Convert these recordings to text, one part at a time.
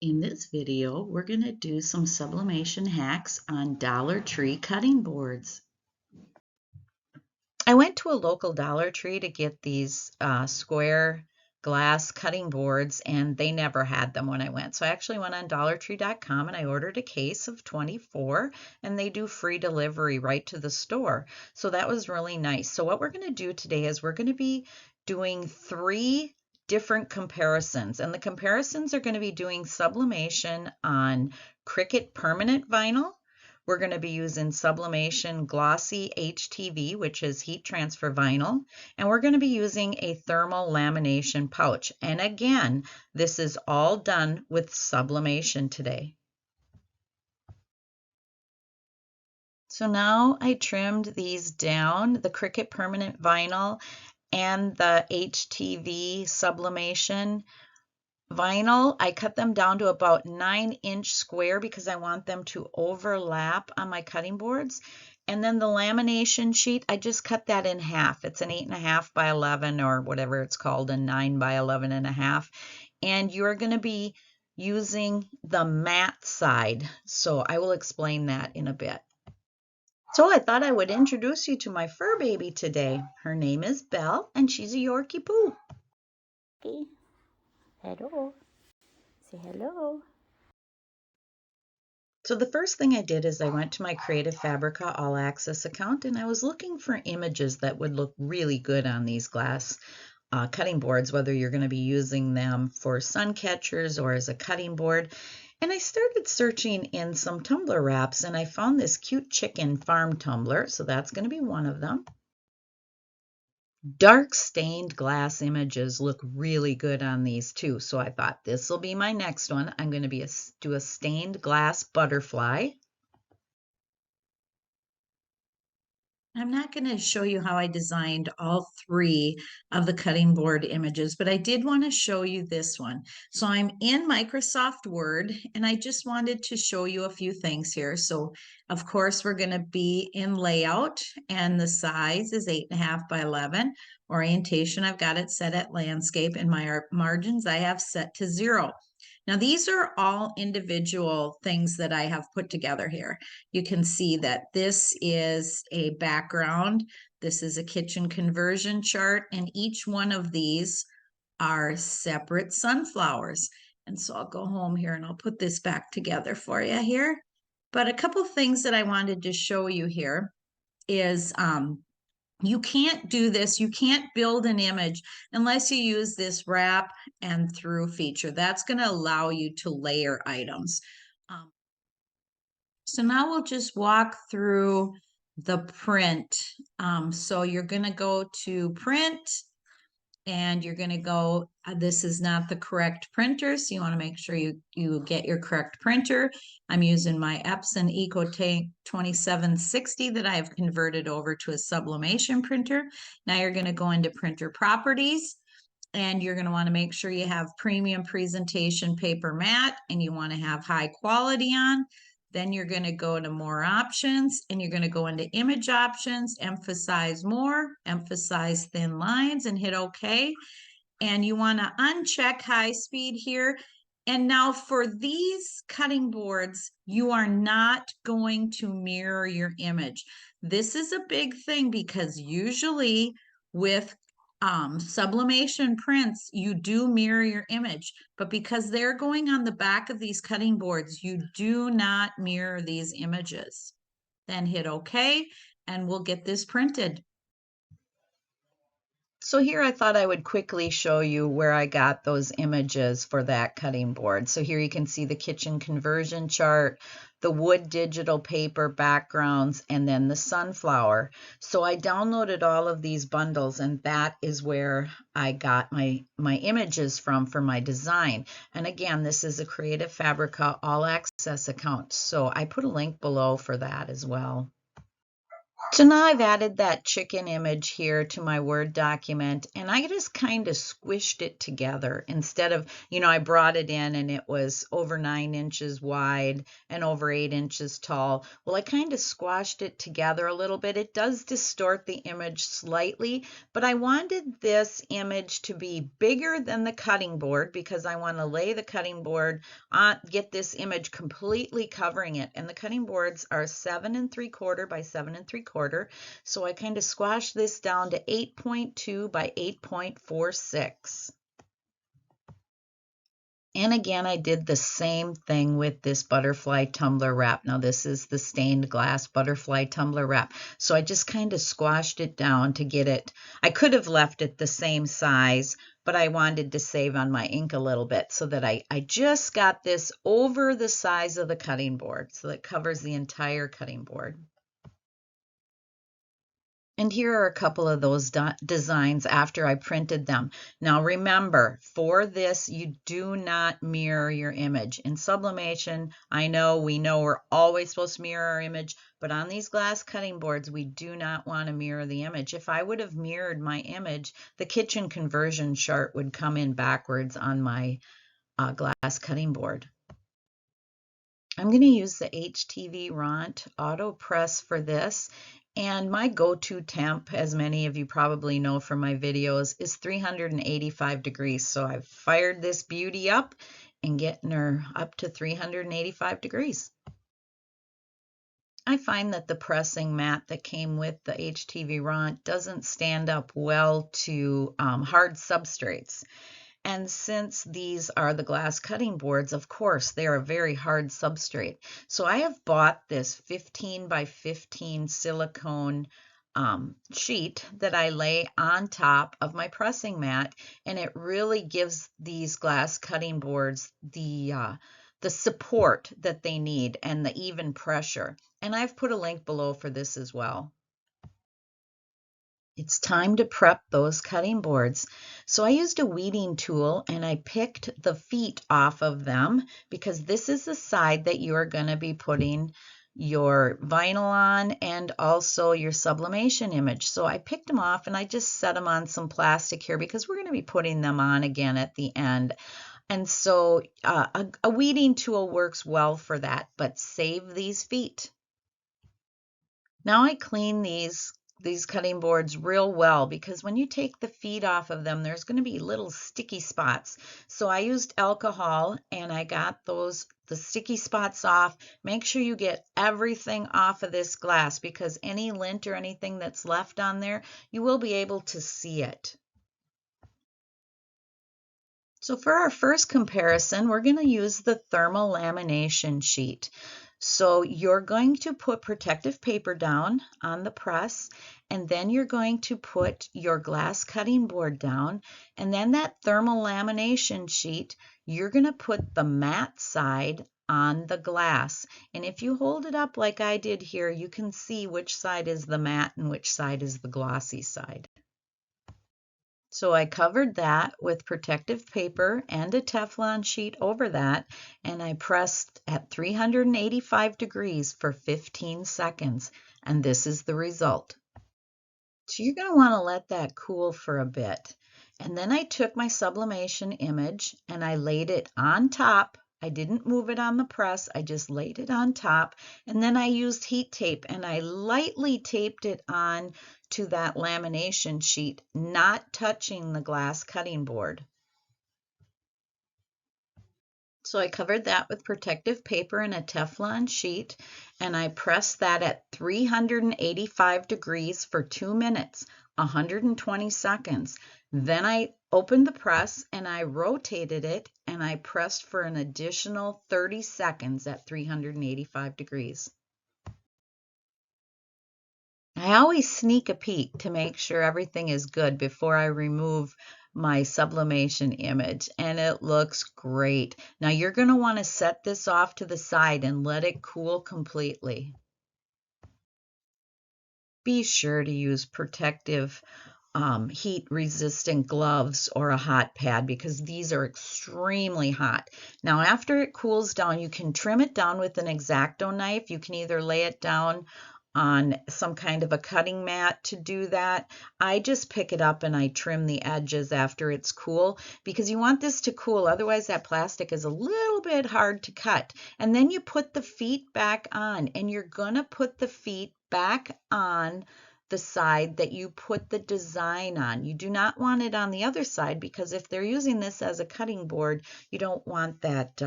In this video, we're going to do some sublimation hacks on Dollar Tree cutting boards. I went to a local Dollar Tree to get these square glass cutting boards, and they never had them when I went. So I actually went on dollartree.com and I ordered a case of 24, and they do free delivery right to the store. So that was really nice. So what we're going to do today is we're going to be doing 3 different comparisons, and the comparisons are going to be doing sublimation on Cricut permanent vinyl. We're going to be using Sublimation Glossy HTV, which is heat transfer vinyl, and we're going to be using a thermal lamination pouch. And again, this is all done with sublimation today. So now I trimmed these down, the Cricut permanent vinyl and the HTV sublimation vinyl. I cut them down to about 9-inch square because I want them to overlap on my cutting boards. And then the lamination sheet, I just cut that in half. It's an 8.5 by 11 or whatever it's called, a 9 by 11.5. And you're going to be using the matte side. So I will explain that in a bit. So I thought I would introduce you to my fur baby today. Her name is Belle, and she's a Yorkie Poo. Hey, hello. Say hello. So the first thing I did is I went to my Creative Fabrica All Access account and I was looking for images that would look really good on these glass cutting boards, whether you're going to be using them for sun catchers or as a cutting board. And I started searching in some tumbler wraps and I found this cute chicken farm tumbler, so that's going to be one of them. Dark stained glass images look really good on these too, so I thought this will be my next one. I'm going to do a stained glass butterfly. I'm not going to show you how I designed all 3 of the cutting board images, but I did want to show you this one. So I'm in Microsoft Word, and I just wanted to show you a few things here. So of course, we're going to be in layout, and the size is 8.5 by 11. Orientation, I've got it set at landscape, and my margins I have set to 0. Now, these are all individual things that I have put together here. You can see that this is a background. This is a kitchen conversion chart, and each one of these are separate sunflowers. And so I'll go home here and I'll put this back together for you here. But a couple things that I wanted to show you here is you can't do this. You can't build an image unless you use this wrap and through feature. That's going to allow you to layer items. So now we'll just walk through the print. So you're going to go to print and you're going to go, this is not the correct printer. So you want to make sure you get your correct printer. I'm using my Epson EcoTank 2760 that I have converted over to a sublimation printer. Now you're going to go into printer properties. And you're going to want to make sure you have premium presentation paper matte and you want to have high quality on. Then you're going to go to more options and you're going to go into image options, emphasize more, emphasize thin lines, and hit OK. And you want to uncheck high speed here. And now for these cutting boards, you are not going to mirror your image. This is a big thing because usually with sublimation prints, you do mirror your image, but because they're going on the back of these cutting boards, you do not mirror these images. Then hit OK, and we'll get this printed. So here I thought I would quickly show you where I got those images for that cutting board. So here you can see the kitchen conversion chart, the wood digital paper backgrounds, and then the sunflower. So I downloaded all of these bundles, and that is where I got my images from for my design. And again, this is a Creative Fabrica All Access account. So I put a link below for that as well. So now I've added that chicken image here to my Word document, and I just kind of squished it together instead of, I brought it in and it was over 9 inches wide and over 8 inches tall. Well, I kind of squashed it together a little bit. It does distort the image slightly, but I wanted this image to be bigger than the cutting board because I want to lay the cutting board on, get this image completely covering it. And the cutting boards are 7 3/4 by 7 3/4. So I kind of squashed this down to 8.2 by 8.46. And again, I did the same thing with this butterfly tumbler wrap. Now this is the stained glass butterfly tumbler wrap. So I just kind of squashed it down to get it. I could have left it the same size, but I wanted to save on my ink a little bit so that I just got this over the size of the cutting board. So that covers the entire cutting board. And here are a couple of those designs after I printed them. Now remember, for this, you do not mirror your image. In sublimation, we know we're always supposed to mirror our image, but on these glass cutting boards, we do not want to mirror the image. If I would have mirrored my image, the kitchen conversion chart would come in backwards on my glass cutting board. I'm going to use the HTV Ront Auto Press for this. And my go-to temp, as many of you probably know from my videos, is 385 degrees. So I've fired this beauty up and getting her up to 385 degrees. I find that the pressing mat that came with the HTV Ront doesn't stand up well to hard substrates. And since these are the glass cutting boards, of course, they are a very hard substrate. So I have bought this 15 by 15 silicone sheet that I lay on top of my pressing mat, and it really gives these glass cutting boards the support that they need and the even pressure. And I've put a link below for this as well. It's time to prep those cutting boards. So I used a weeding tool and I picked the feet off of them because this is the side that you are going to be putting your vinyl on and also your sublimation image. So I picked them off and I just set them on some plastic here because we're going to be putting them on again at the end. And so a weeding tool works well for that, but save these feet. Now I clean these cutting boards real well because when you take the feet off of them, there's going to be little sticky spots. So I used alcohol and I got the sticky spots off. Make sure you get everything off of this glass because any lint or anything that's left on there, you will be able to see it. So for our first comparison, we're going to use the thermal lamination sheet. So you're going to put protective paper down on the press, and then you're going to put your glass cutting board down, and then that thermal lamination sheet, you're going to put the matte side on the glass. And if you hold it up like I did here, you can see which side is the matte and which side is the glossy side. So I covered that with protective paper and a Teflon sheet over that, and I pressed at 385 degrees for 15 seconds, and this is the result. So you're going to want to let that cool for a bit. And then I took my sublimation image and I laid it on top. I didn't move it on the press, I just laid it on top, and then I used heat tape and I lightly taped it on to that lamination sheet, not touching the glass cutting board. So I covered that with protective paper and a Teflon sheet, and I pressed that at 385 degrees for 2 minutes, 120 seconds. Then I opened the press and I rotated it and I pressed for an additional 30 seconds at 385 degrees. I always sneak a peek to make sure everything is good before I remove my sublimation image, and it looks great. Now you're going to want to set this off to the side and let it cool completely. Be sure to use protective heat-resistant gloves or a hot pad because these are extremely hot. Now after it cools down, you can trim it down with an Exacto knife. You can either lay it down on some kind of a cutting mat to do that. I just pick it up and I trim the edges after it's cool, because you want this to cool, otherwise that plastic is a little bit hard to cut. And then you put the feet back on, and you're gonna put the feet back on the side that you put the design on. You do not want it on the other side, because if they're using this as a cutting board, you don't want that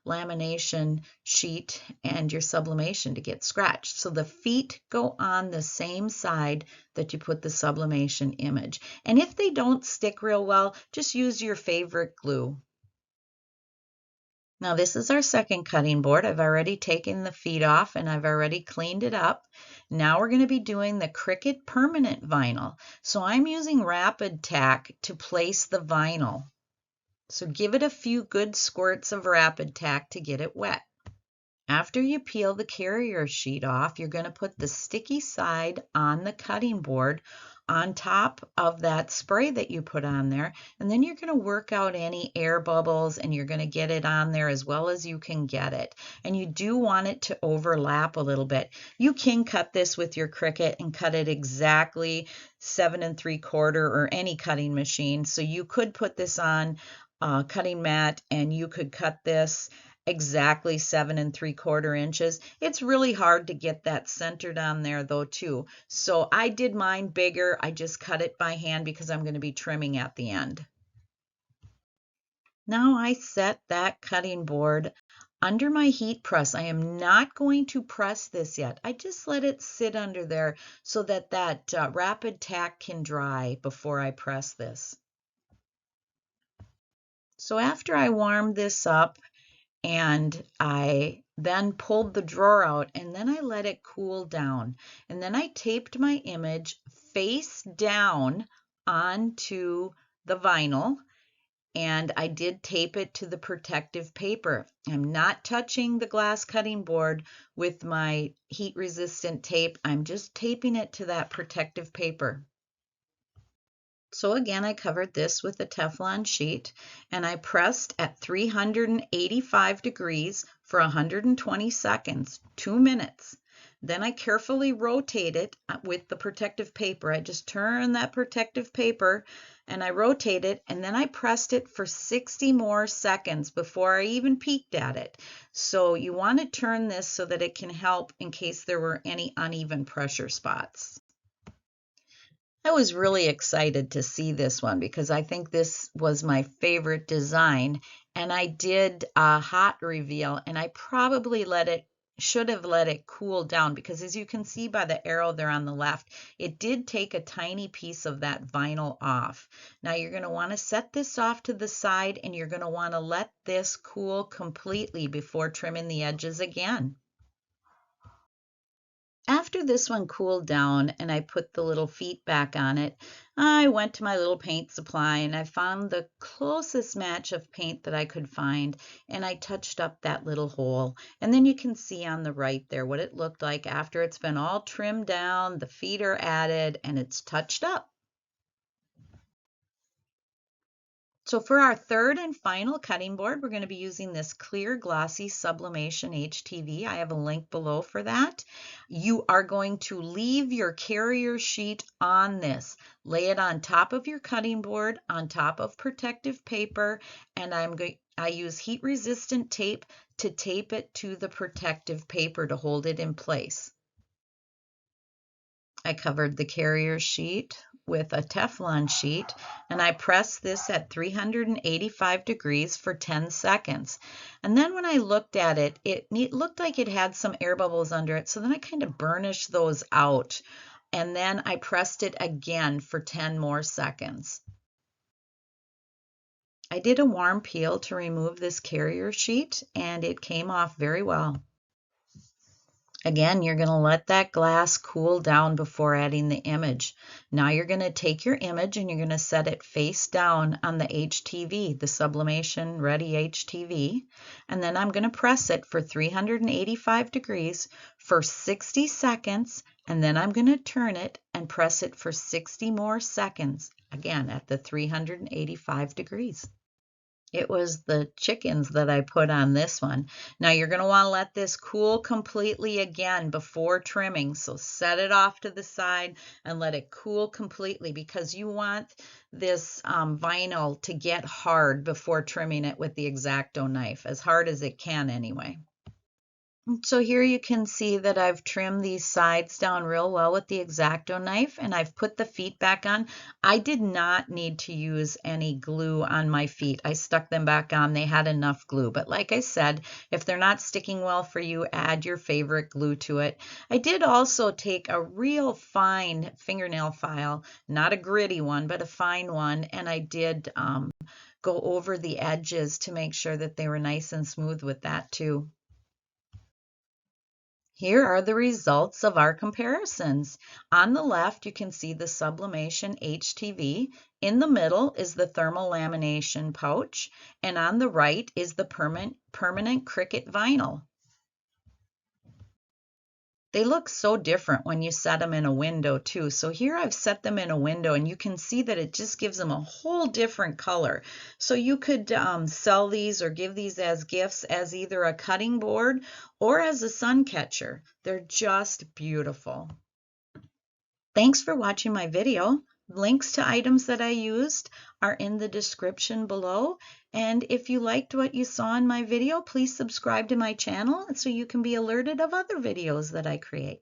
lamination sheet and your sublimation to get scratched. So the feet go on the same side that you put the sublimation image. And if they don't stick real well, just use your favorite glue. Now this is our second cutting board. I've already taken the feet off and I've already cleaned it up. Now we're going to be doing the Cricut permanent vinyl. So I'm using rapid tack to place the vinyl. So give it a few good squirts of rapid tack to get it wet. After you peel the carrier sheet off, you're going to put the sticky side on the cutting board on top of that spray that you put on there, and then you're going to work out any air bubbles, and you're going to get it on there as well as you can get it. And you do want it to overlap a little bit. You can cut this with your Cricut and cut it exactly 7 3/4 or any cutting machine. So you could put this on a cutting mat and you could cut this exactly 7 3/4 inches. It's really hard to get that centered on there though too. So I did mine bigger. I just cut it by hand because I'm going to be trimming at the end. Now I set that cutting board under my heat press. I am not going to press this yet. I just let it sit under there so that rapid tack can dry before I press this. So after I warmed this up, and I then pulled the drawer out, and then I let it cool down. And then I taped my image face down onto the vinyl, and I did tape it to the protective paper. I'm not touching the glass cutting board with my heat resistant tape. I'm just taping it to that protective paper. So again, I covered this with a Teflon sheet, and I pressed at 385 degrees for 120 seconds, 2 minutes. Then I carefully rotate it with the protective paper. I just turn that protective paper and I rotate it, and then I pressed it for 60 more seconds before I even peeked at it. So you want to turn this so that it can help in case there were any uneven pressure spots. I was really excited to see this one because I think this was my favorite design, and I did a hot reveal, and I probably should have let it cool down, because as you can see by the arrow there on the left, it did take a tiny piece of that vinyl off. Now you're going to want to set this off to the side, and you're going to want to let this cool completely before trimming the edges again. After this one cooled down and I put the little feet back on it, I went to my little paint supply and I found the closest match of paint that I could find, and I touched up that little hole. And then you can see on the right there what it looked like after it's been all trimmed down, the feet are added, and it's touched up. So for our third and final cutting board, we're going to be using this clear glossy Sublimation HTV. I have a link below for that. You are going to leave your carrier sheet on this. Lay it on top of your cutting board, on top of protective paper, and I use heat resistant tape to tape it to the protective paper to hold it in place. I covered the carrier sheet with a Teflon sheet, and I pressed this at 385 degrees for 10 seconds. And then when I looked at it, it looked like it had some air bubbles under it, so then I kind of burnished those out. And then I pressed it again for 10 more seconds. I did a warm peel to remove this carrier sheet, and it came off very well. Again, you're going to let that glass cool down before adding the image. Now you're going to take your image and you're going to set it face down on the HTV, the Sublimation Ready HTV. And then I'm going to press it for 385 degrees for 60 seconds. And then I'm going to turn it and press it for 60 more seconds, again at the 385 degrees. It was the chickens that I put on this one. Now you're going to want to let this cool completely again before trimming. So set it off to the side and let it cool completely because you want this vinyl to get hard before trimming it with the Exacto knife, as hard as it can anyway. So here you can see that I've trimmed these sides down real well with the Exacto knife, and I've put the feet back on. I did not need to use any glue on my feet. I stuck them back on. They had enough glue. But like I said, if they're not sticking well for you, add your favorite glue to it. I did also take a real fine fingernail file, not a gritty one, but a fine one, and I did go over the edges to make sure that they were nice and smooth with that too. Here are the results of our comparisons. On the left, you can see the Sublimation HTV. In the middle is the thermal lamination pouch, and on the right is the permanent Cricut vinyl. They look so different when you set them in a window too. So here I've set them in a window and you can see that it just gives them a whole different color. So you could sell these or give these as gifts as either a cutting board or as a sun catcher. They're just beautiful. Thanks for watching my video. Links to items that I used are in the description below. And if you liked what you saw in my video, please subscribe to my channel so you can be alerted of other videos that I create.